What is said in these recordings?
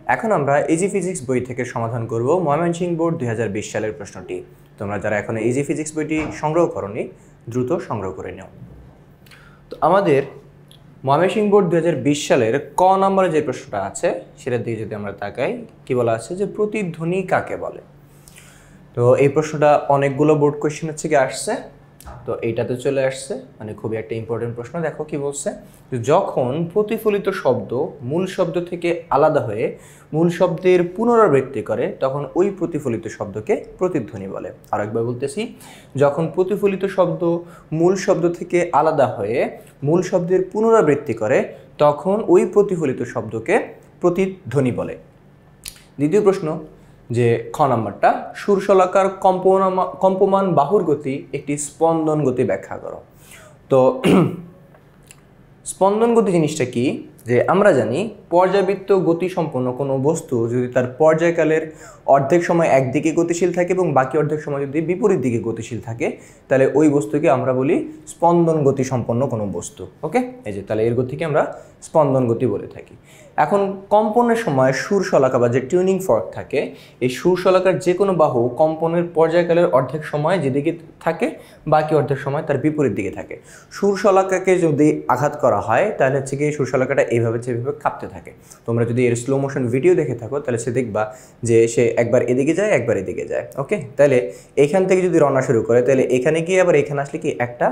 এখন আমরা easy physics বই থেকে সমাধান করব ময়মনসিংহ বোর্ড 2020 সালের প্রশ্নটি। তোমরা যারা এখন ইজি ফিজিক্স বইটি সংগ্রহ করনি দ্রুত সংগ্রহ করে নাও। তো আমাদের ময়মনসিংহ বোর্ড 2020 সালের ক নম্বরে যে প্রশ্নটা আছে সেটার দিকে যদি আমরা তাকাই, কি বলা আছে যে প্রতিধ্বনি কাকে বলে। তো এই প্রশ্নটা অনেকগুলো বোর্ড কোয়েশ্চেনের থেকে আসছে, তো এইটাতে চলে আসছে, মানে খুবই একটা ইম্পর্টেন্ট প্রশ্ন। দেখো কি বলছে, যখন প্রতিফলিত শব্দ মূল শব্দ থেকে আলাদা হয়ে মূল শব্দের পুনরাবৃত্তি করে তখন ওই প্রতিফলিত শব্দকে প্রতিধ্বনি বলে। আরেকবার বলতেছি, যখন প্রতিফলিত শব্দ মূল শব্দ থেকে আলাদা হয়ে মূল শব্দের পুনরাবৃত্তি করে তখন ওই প্রতিফলিত শব্দকে প্রতিধ্বনি বলে। দ্বিতীয় প্রশ্ন যে খ নাম্বারটা, সুরশলাকার কম্পমান বাহুর গতি একটি স্পন্দন গতি ব্যাখ্যা করো। তো স্পন্দন গতি জিনিসটা কি, যে আমরা জানি পর্যাবৃত্ত গতি সম্পন্ন কোনো বস্তু যদি তার পর্যায়কালের অর্ধেক সময় একদিকে গতিশীল থাকে এবং বাকি অর্ধেক সময় যদি বিপরীত দিকে গতিশীল থাকে তাহলে ওই বস্তুকে আমরা বলি স্পন্দন গতি সম্পন্ন কোনো বস্তু। ওকে, এই যে তাহলে এর গতিকে আমরা স্পন্দন গতি বলে থাকি। এখন কম্পনের সময় সুরশলাকা বা যে টিউনিং ফর্ক থাকে, এই সুরশলাকার যে কোনো বাহু কম্পনের পর্যায়কালের অর্ধেক সময় যেদিকে থাকে বাকি অর্ধেক সময় তার বিপরীত দিকে থাকে। সুরশলাকাকে যদি আঘাত করা হয় তাহলে হচ্ছে কি সুরশলাকাটা এইভাবে যেভাবে কাঁপতে থাকে। তোমরা যদি এর স্লো মোশন ভিডিও দেখে থাকো তাহলে সে দেখবা যে সে একবার এদিকে যায় একবার এদিকে যায়। ওকে, তাহলে এখান থেকে যদি রওনা শুরু করে তাহলে এখানে গিয়ে আবার এখানে আসলে কি একটা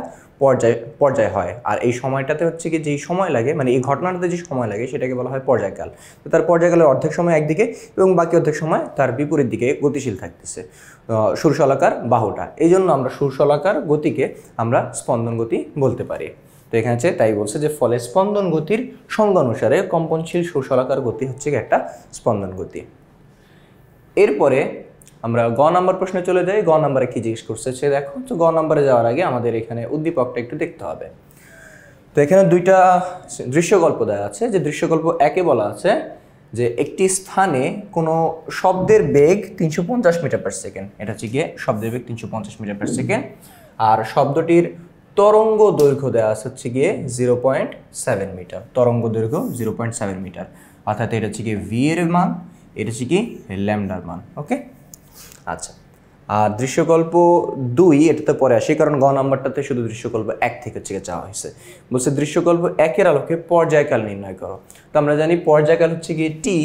পর্যায় হয়। আর এই সময়টাতে হচ্ছে কি যেই সময় লাগে, মানে এই ঘটনাটাতে যে সময় লাগে সেটাকে বলা হয় পর্যায়কাল। তো তার পর্যায়কালের অর্ধেক সময় একদিকে এবং বাকি অর্ধেক সময় তার বিপরীত দিকে গতিশীল থাকতেছে সুরশলাকার বাহুটা। এই জন্য আমরা সুরশলাকার গতিকে আমরা স্পন্দন গতি বলতে পারি। তো এখানে হচ্ছে তাই বলছে যে ফলে স্পন্দন গতির সংজ্ঞা অনুসারে কম্পনশীল সুরশলাকার গতি হচ্ছে একটা স্পন্দন গতি। এরপরে আমরা গ নাম্বার প্রশ্নে চলে যাই। গ নাম্বারে কি জিজ্ঞেস করছে সে দেখো। তো গ নাম্বারে যাওয়ার আগে আমাদের এখানে উদ্দীপকটা একটু দেখতে হবে। তো এখানে দুইটা দৃশ্যকল্প দেওয়া আছে। যে দৃশ্যকল্প একে বলা আছে যে একটি স্থানে কোনো শব্দের বেগ 350 মিটার পার সেকেন্ড, এটা হচ্ছে গিয়ে শব্দের বেগ 350 মিটার পার সেকেন্ড, আর শব্দটির তরঙ্গ দৈর্ঘ্য দেওয়া আছে হচ্ছে গিয়ে 0.7 মিটার। তরঙ্গ দৈর্ঘ্য 0.7 মিটার, অর্থাৎ এটা হচ্ছে গিয়ে ভি এর মান, এটা হচ্ছে কি ল্যামডার মান। ওকে, আচ্ছা। আর দৃশ্যকল্প 2 এটাতে পরে আসে, কারণ গ নাম্বারটাতে শুধু দৃশ্যকল্প 1 থেকে হচ্ছে চাওয়া হয়েছে। বলছে দৃশ্যকল্প 1-এর আলোকে পর্যায়কাল নির্ণয় করো। তো আমরা জানি পর্যায়কাল হচ্ছে গিয়ে টি।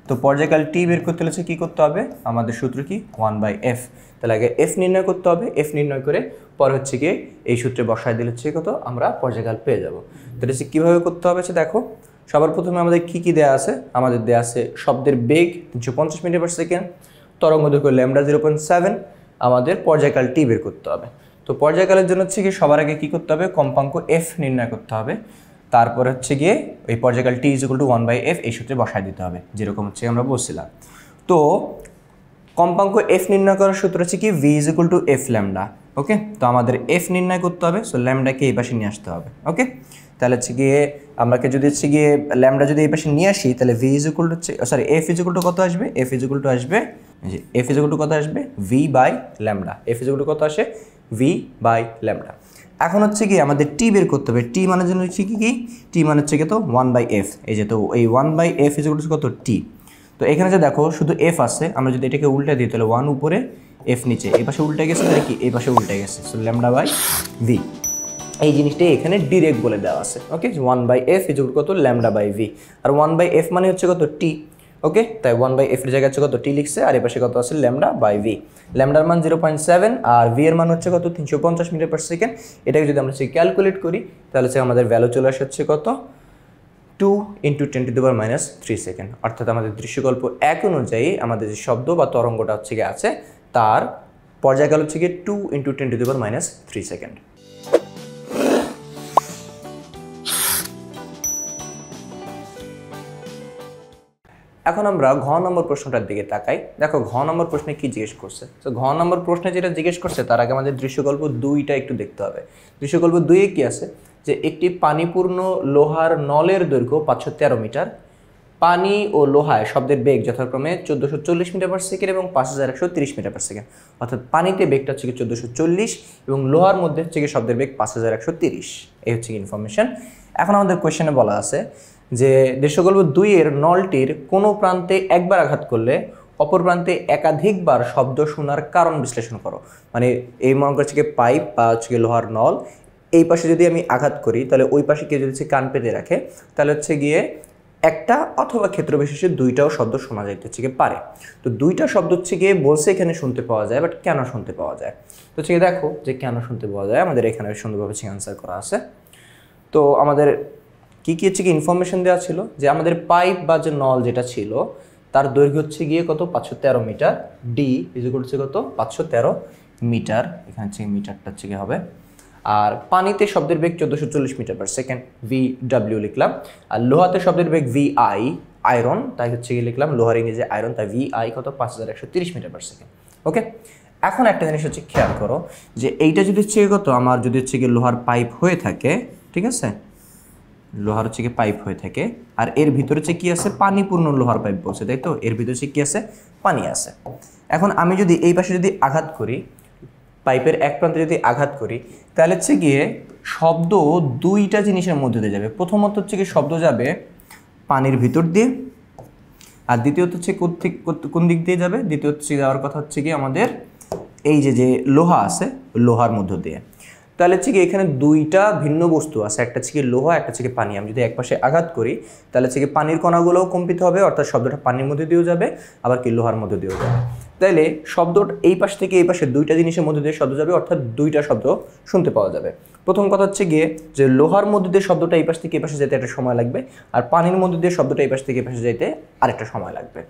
তো পর্যায়কাল টি বের করতে হলে কী করতে হবে, আমাদের সূত্র কি 1/f। তাহলে আগে এফ নির্ণয় করতে হবে, এফ নির্ণয় করে পরে হচ্ছে গিয়ে এই সূত্রে বসায় দিলে হচ্ছে কত আমরা পর্যায়কাল পেয়ে যাব। তো এটা কীভাবে করতে হবে দেখো। সবার প্রথমে আমাদের কী কী দেওয়া আছে, আমাদের দেওয়া আছে শব্দের বেগ 350 মিটার পার সেকেন্ড, তরঙ্গ দৈর্ঘ্য ল্যামডা 0.7, আমাদের পর্যায়কাল টি বের করতে হবে। তো পর্যায়কালের জন্য হচ্ছে গিয়ে সবার আগে কী করতে হবে, কম্পাঙ্ক এফ নির্ণয় করতে হবে। তারপরে হচ্ছে গিয়ে এই পর্যায়কাল টি ইজ ইকুয়াল টু 1/f এই সূত্রে বসায় দিতে হবে, যেরকম হচ্ছে আমরা বলছিলাম। তো কম্পাঙ্ক এফ নির্ণয় করার সূত্র হচ্ছে কি V is equal to F lambda. Okay, তো আমাদের এফ নির্ণয় করতে হবে, সো ল্যামডাকে এই পাশে নিয়ে আসতে হবে। ওকে, তাহলে হচ্ছে গিয়ে আমাকে যদি হচ্ছে গিয়ে ল্যামডা যদি এই পাশে নিয়ে আসি তাহলে ভি ইজ ইকুয়াল টু হচ্ছে sorry F is equal to কত আসবে, এফ ইজ ইকুয়াল টু আসবে যে এফ ইজ ইকুয়াল টু কত আসবে V by lambda. F is equal to কত আসে ভি বাই ল্যামডা। এখন হচ্ছে কি আমাদের টি বের করতে হবে। টি মানের জন্য হচ্ছে কি টি মানে হচ্ছে কি তো 1/f। এই যে তো এই 1/f ইজ ইকুয়াল টু কত টি। তো এখানে যে দেখো শুধু এফ আছে, আমরা যদি এটাকে উল্টে দিই তাহলে 1 উপরে এফ নিচে, এই পাশে উল্টে গেছে তাহলে কি এই পাশে উল্টে গেছে, সো ল্যামডা বাই ভি। এই জিনিসটাই এখানে ডিরেক্ট বলে দেওয়া আছে। ওকে, 1/f ইজ ইকুয়াল কত ল্যামডা বাই ভি, আর 1/f মানে হচ্ছে কত টি। ওকে, তাই 1/f এর জায়গায় হচ্ছে কত টি লিখছে, আর এই পাশে কত আছে ল্যামডা বাই ভি। ল্যামডার মান 0.7 আর ভি এর মান হচ্ছে কত 350 মিটার পার সেকেন্ড। এটাকে যদি আমরা ক্যালকুলেট করি তাহলে আমাদের ভ্যালু চলে আসে হচ্ছে কত 2 × 10⁻³ সেকেন্ড। অর্থাৎ আমাদের দৃশ্যকল্প 1 অনুযায়ী আমাদের যে শব্দ বা তরঙ্গটা হচ্ছে গিয়ে আছে তার পর্যায়কাল হচ্ছে গিয়ে 2 × 10⁻³ সেকেন্ড। এখন আমরা ঘ নম্বর প্রশ্নটার দিকে তাকাই। দেখো ঘ নম্বর প্রশ্নে কি জিজ্ঞেস করছে। তো ঘ নম্বর প্রশ্নে যেটা জিজ্ঞেস করছে তার আগে আমাদের দৃশ্যকল্প 2টা একটু দেখতে হবে। দৃশ্যকল্প 2-এ কি আছে যে একটি পানিপূর্ণ লোহার নলের দৈর্ঘ্য 513 মিটার, পানি ও লোহায় শব্দের বেগ যথাক্রমে 1440 মিটার পার সেকেন্ড এবং 5130 মিটার পার সেকেন্ড। অর্থাৎ পানিতে বেগটা হচ্ছে 1440 এবং লোহার মধ্যে হচ্ছে শব্দের বেগ 5130। এই হচ্ছে ইনফরমেশন। এখন আমাদের কোয়েশ্চেনে বলা আছে যে দৃশ্যকল্প 2 এর নলটির কোনো প্রান্তে একবার আঘাত করলে অপর প্রান্তে একাধিকবার শব্দ শোনার কারণ বিশ্লেষণ করো। মানে এই মনে করছে কি পাইপ বা হচ্ছে লোহার নল, এই পাশে যদি আমি আঘাত করি তাহলে ওই পাশে কেউ যদি কান পেতে রাখে তাহলে হচ্ছে গিয়ে একটা অথবা ক্ষেত্র বিশেষে দুইটাও শব্দ শোনা যাইতে হচ্ছে গিয়ে পারে। তো দুইটা শব্দ হচ্ছে গিয়ে বলছে এখানে শুনতে পাওয়া যায়, বাট কেন শুনতে পাওয়া যায়? তো হচ্ছে গিয়ে দেখো যে কেন শুনতে পাওয়া যায়, আমাদের এখানে সুন্দরভাবে অ্যান্সার করা আছে। তো আমাদের কি কি হচ্ছে কি ইনফরমেশন দেওয়া ছিল যে আমাদের পাইপ বা যে নল যেটা ছিল তার দৈর্ঘ্য হচ্ছে গিয়ে কত 513 মিটার, ডি ইকুয়াল হচ্ছে কত 513 মিটার, এখানে হচ্ছে মিটারটা হচ্ছে গিয়ে হবে। আর পানিতে শব্দের বেগ 1440 meter per second, V W লিখলাম। আর লোহাতে শব্দের বেগ ভি আই, আয়রন তাই হচ্ছে গিয়ে লিখলাম লোহার ইংরেজি আয়রন, তাই ভি আই কত 5130 মিটার পার সেকেন্ড। ওকে, এখন একটা জিনিস হচ্ছে খেয়াল করো যে এইটা যদি হচ্ছে কত আমার যদি হচ্ছে গিয়ে লোহার পাইপ হয়ে থাকে, ঠিক আছে, লোহার হচ্ছে কি পাইপ হয়ে থাকে, আর এর ভিতরে হচ্ছে কি আছে পানিপূর্ণ লোহার পাইপ বলছে, তাই তো, এর ভিতরে হচ্ছে কি আছে পানি আছে। এখন আমি যদি এই পাশে যদি আঘাত করি, পাইপের এক প্রান্তে যদি আঘাত করি তাহলে হচ্ছে গিয়ে শব্দ দুইটা জিনিসের মধ্যে দিয়ে যাবে। প্রথমত হচ্ছে কি শব্দ যাবে পানির ভিতর দিয়ে, আর দ্বিতীয়ত হচ্ছে কোন দিক দিয়ে যাবে, দ্বিতীয় হচ্ছে যাওয়ার কথা হচ্ছে কি আমাদের এই যে লোহা আছে লোহার মধ্য দিয়ে। তাহলে হচ্ছে কি এখানে দুইটা ভিন্ন বস্তু আছে, একটা হচ্ছে কি লোহা, একটা হচ্ছে কি পানি। আমি যদি এক পাশে আঘাত করি তাহলে হচ্ছে কি পানির কণাগুলোও কম্পিত হবে, অর্থাৎ শব্দটা পানির মধ্যে দিয়েও যাবে আবার কি লোহার মধ্যে দিয়েও যাবে। তাইলে শব্দটা এই পাশ থেকে এই পাশে দুইটা জিনিসের মধ্যে দিয়ে শব্দ যাবে, অর্থাৎ দুইটা শব্দ শুনতে পাওয়া যাবে। প্রথম কথা হচ্ছে গিয়ে যে লোহার মধ্যে দিয়ে শব্দটা এই পাশ থেকে এই পাশে যেতে একটা সময় লাগবে, আর পানির মধ্যে দিয়ে শব্দটা এই পাশ থেকে এই পাশে যেতে আরেকটা সময় লাগবে।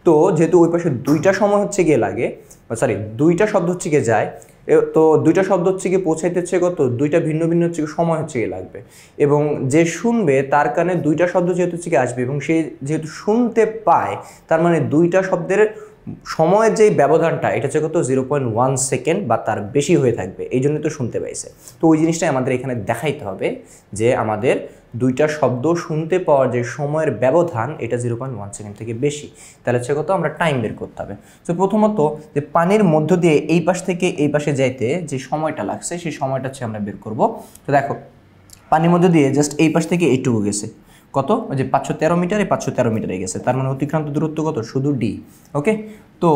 তো যেহেতু ওই পাশে দুইটা সময় হচ্ছে গিয়ে লাগে, দুইটা শব্দ হচ্ছে গিয়ে যায়, তো দুইটা শব্দ হচ্ছে গিয়ে পৌঁছাইতে হচ্ছে কত দুইটা ভিন্ন ভিন্ন হচ্ছে সময় হচ্ছে গিয়ে লাগবে, এবং যে শুনবে তার কানে দুইটা শব্দ যেহেতু হচ্ছে গিয়ে আসবে এবং সে যেহেতু শুনতে পায়, তার মানে দুইটা শব্দের সময়ের যে ব্যবধানটা এটা হচ্ছে কত 0.1 সেকেন্ড বা তার বেশি হয়ে থাকবে, এই জন্য তো শুনতে পাইছে। তো ওই জিনিসটাই আমাদের এখানে দেখাইতে হবে যে আমাদের দুইটা শব্দ শুনতে পাওয়ার যে সময়ের ব্যবধান এটা 0.1 সেকেন্ড থেকে বেশি, তাহলে হচ্ছে কত আমরা টাইম বের করতে হবে। তো প্রথমত যে পানির মধ্য দিয়ে এই পাশ থেকে এই পাশে যাইতে যে সময়টা লাগছে সেই সময়টা হচ্ছে আমরা বের করব। তো দেখো পানির মধ্য দিয়ে জাস্ট এই পাশ থেকে এইটুকু গেছে কত, ওই যে 513 মিটার, এই 513 মিটারে গেছে, তার মানে অতিক্রান্ত দূরত্ব কত শুধু ডি। ওকে, তো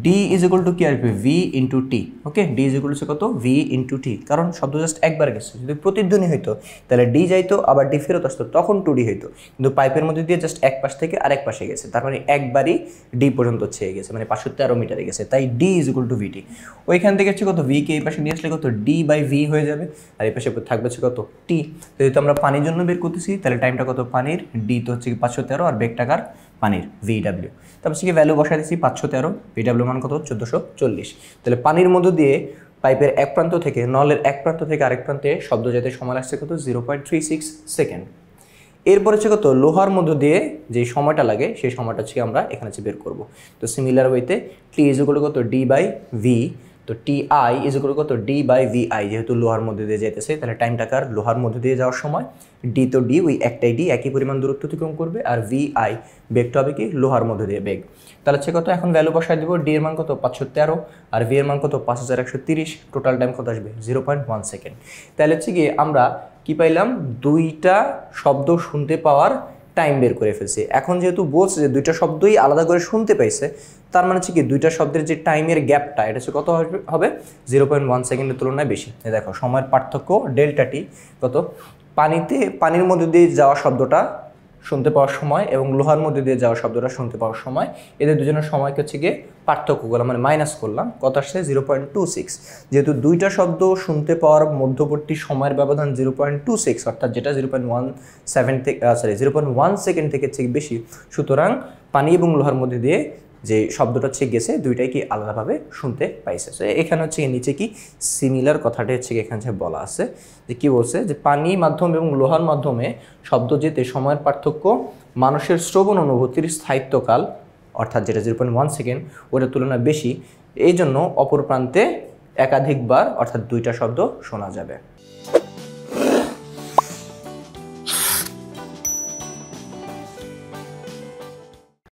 ডি ইজ ইকুয়াল টু কি আসবে V into T. Okay, D is equal to কত ভি ইন্টু টি, কারণ শব্দ জাস্ট একবার গেছে, যদি প্রতিধ্বনি হইতো তাহলে ডি যাইতো আবার ডি ফেরত আসতো তখন টু ডি হইতো, কিন্তু পাইপের মধ্যে দিয়ে জাস্ট এক পাশ থেকে আরেক পাশে গেছে, তার মানে একবারই ডি পর্যন্ত ছেয়ে গেছে, মানে 513 মিটারে গেছে, তাই ডি ইজ ইকুয়াল টু ভিটি। ওইখান থেকে হচ্ছে কত ভি কে এই পাশে নিয়ে আসলে কত ডি বাই ভি হয়ে যাবে, আর এই পাশে থাকবে হচ্ছে কত টি। যেহেতু আমরা পানির জন্য বের করতেছি তাহলে টাইমটা কত পানির, ডি তো হচ্ছে 513 আর বেগ টাকার পানির ভি ডাব্লিউ, তারপর হচ্ছে কি ভ্যালু বসাই দিচ্ছি 513, ভি ডাব্লিউ মান কত 1440। তাহলে পানির মধ্য দিয়ে পাইপের এক প্রান্ত থেকে নলের এক প্রান্ত থেকে আরেক প্রান্তে শব্দ যেতে সময় লাগছে কত 0.36 সেকেন্ড। এরপর হচ্ছে কত লোহার মধ্য দিয়ে যে সময়টা লাগে সেই সময়টা হচ্ছে আমরা এখানে হচ্ছে বের করবো। তো সিমিলার ওয়েতে টি ইজ ইকুয়াল টু কত ডি বাই ভি, তো T I is equal to কত ডি বাই ভি আই, যেহেতু লোহার মধ্যে দিয়ে যেতেছে তাহলে টাইম টাকার লোহার মধ্যে দিয়ে যাওয়ার সময় ডি তো ডি, ওই একটাই ডি একই পরিমাণ দূরত্ব অতিক্রম করবে, আর ভি আই বেগটা হবে কি লোহার মধ্যে দিয়ে বেগ। তাহলে হচ্ছে কত এখন ভ্যালু বসায় দিব, ডি এর মান কত 513 আর ভি এর মান কত 5130, টোটাল টাইম কত আসবে 0.1 সেকেন্ড। তাহলে হচ্ছে কি আমরা কি পাইলাম দুইটা শব্দ শুনতে পাওয়ার টাইম বের করে ফেলছি। এখন যেহেতু বলছে যে দুইটা শব্দই আলাদা করে শুনতে পাইছে, তার মানে হচ্ছে কি দুইটা শব্দের যে টাইমের গ্যাপটা এটা হচ্ছে কত হবে 0.1 সেকেন্ডের তুলনায় বেশি। দেখো সময়ের পার্থক্য ডেল্টা টি কত, পানির মধ্যে দিয়ে যাওয়া শব্দটা শুনতে পাওয়ার সময় এবং লোহার মধ্যে দিয়ে যাওয়া শব্দটা শুনতে পাওয়ার সময়, এদের দুজনের সময়কে হচ্ছে গিয়ে পার্থক্য করলাম, মানে মাইনাস করলাম, কত আসছে 0.26। যেহেতু দুইটা শব্দ শুনতে পাওয়ার মধ্যবর্তী সময়ের ব্যবধান 0.26, অর্থাৎ যেটা 0.1 সেকেন্ড থেকে হচ্ছে বেশি, সুতরাং পানি এবং লোহার মধ্যে দিয়ে যে শব্দটা হচ্ছে গেছে দুইটাই কি আলাদাভাবে শুনতে পাইছে। তো এখানে হচ্ছে নিচে কি সিমিলার কথাটা হচ্ছে এখানে বলা আছে যে কি বলছে যে পানি মাধ্যম এবং লোহার মাধ্যমে শব্দ যেতে সময়ের পার্থক্য মানুষের শ্রবণ অনুভূতির স্থায়িত্বকাল, অর্থাৎ যেটা 0.1 সেকেন্ড ওটার তুলনায় বেশি, এই জন্য অপর প্রান্তে একাধিকবার অর্থাৎ দুইটা শব্দ শোনা যাবে।